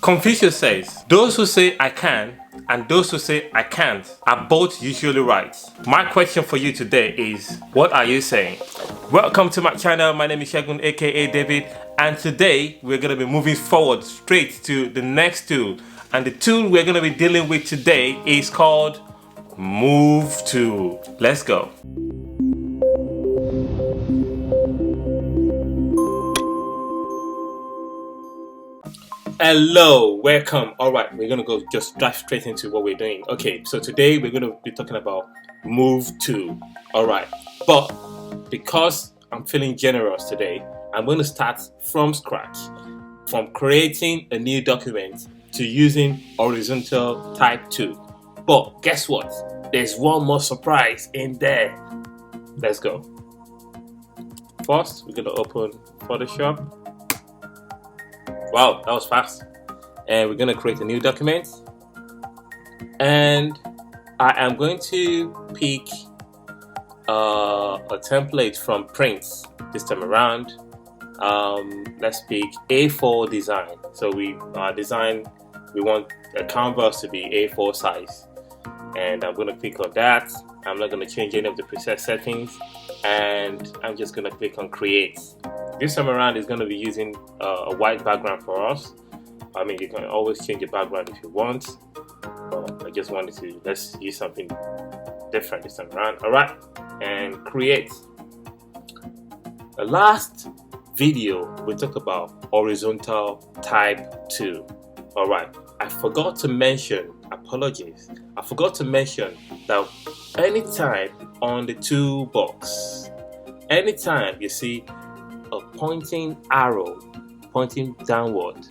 Confucius says, those who say I can and those who say I can't are both usually right. My question for you today is, what are you saying? Welcome to my channel. My name is Shagun, aka David, and today we're going to be moving forward straight to the next tool. And the tool we're going to be dealing with today is called Move Tool. Let's go. Hello, welcome. All right, we're gonna go just dive straight into what we're doing. Okay, so today we're gonna be talking about Move Tool. All right, but because I'm feeling generous today, I'm going to start from scratch, from creating a new document to using horizontal type 2. But guess what? There's one more surprise in there. Let's go. First, we're gonna open Photoshop. Wow, that was fast. And we're going to create a new document. And I am going to pick a template from prints this time around. Let's pick A4 design. So we want a canvas to be A4 size. And I'm going to click on that. I'm not going to change any of the preset settings. And I'm just going to click on create. This time around is going to be using a white background for us. I mean, you can always change the background if you want, but I just wanted to, let's use something different this time around. All right, and create. The last video we talked about horizontal type 2. All right, I forgot to mention, apologies, I forgot to mention that anytime on the toolbox, anytime you see a pointing arrow pointing downward,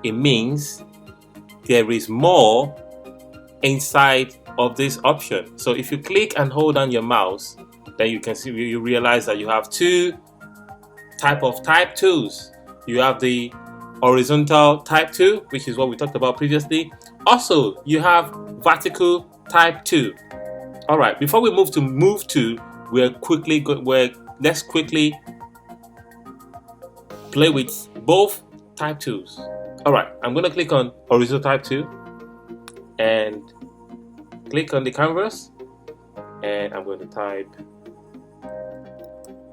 it means there is more inside of this option. So if you click and hold down your mouse, then you can see, you realize that you have two type 2s. You have the horizontal type 2, which is what we talked about previously. Also, you have vertical type 2. All right, before we move to Move Tool, let's quickly play with both type 2s. All right, I'm going to click on horizontal type 2 and click on the canvas, and I'm going to type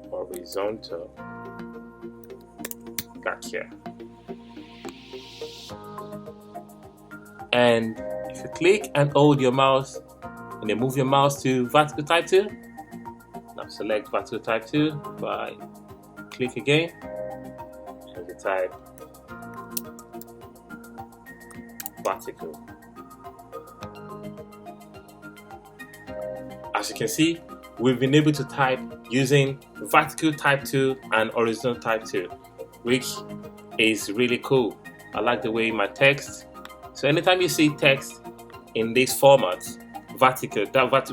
horizontal. Gotcha. And if you click and hold your mouse and then move your mouse to vertical type 2, now select vertical type 2 by click again. And you type vertical. As you can see, we've been able to type using vertical type 2 and horizontal type 2, which is really cool. I like the way my text. So anytime you see text in this format, vertical,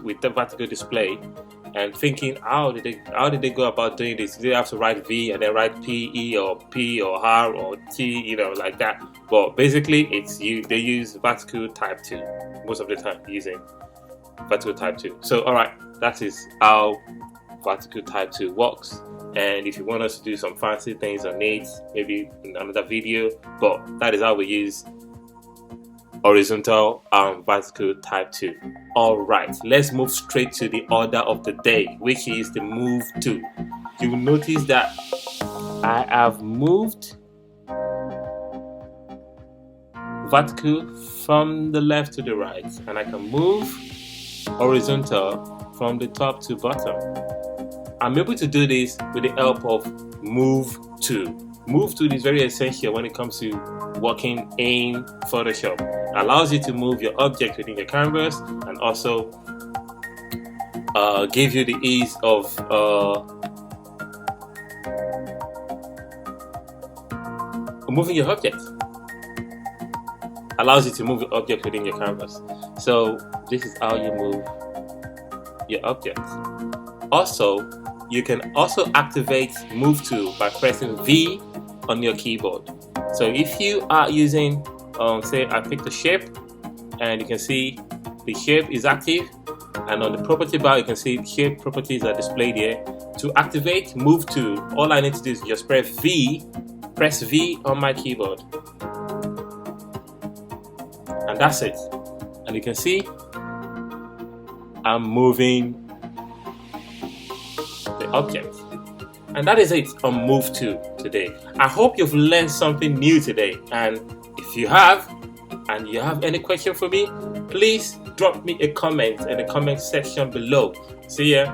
with the vertical display, and thinking, how did they go about doing this? Did they have to write V and then write P, E, or P, or R, or T, like that? But basically, they use vertical type 2 most of the time, using vertical type 2. So, all right, that is how vertical type 2 works. And if you want us to do some fancy things on it, maybe in another video, but that is how we use horizontal and vertical type 2. Alright, let's move straight to the order of the day, which is the Move Tool. You will notice that I have moved vertical from the left to the right, and I can move horizontal from the top to bottom. I'm able to do this with the help of Move Tool. Move Tool is very essential when it comes to working in Photoshop. It allows you to move your object within your canvas, and also give you the ease of moving your object. Allows you to move your object within your canvas. So this is how you move your object. Also, you can also activate Move Tool by pressing V on your keyboard. So if you are using, say I picked a shape, and you can see the shape is active, and on the property bar you can see shape properties are displayed here. To activate Move Tool, all I need to do is just press V on my keyboard. and that's it. And you can see I'm moving the object. And that is it on Move To today. I hope you've learned something new today, and if you have, and you have any question for me, please drop me a comment in the comment section below. See ya.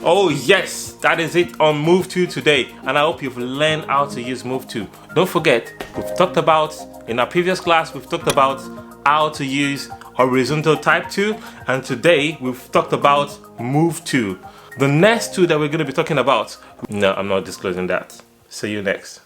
Oh yes, that is it on Move To today, and I hope you've learned how to use Move To. Don't forget, we've talked about, in our previous class, we've talked about how to use horizontal type tool, and today we've talked about Move To. The next tool that we're going to be talking about, no, I'm not disclosing that. See you next.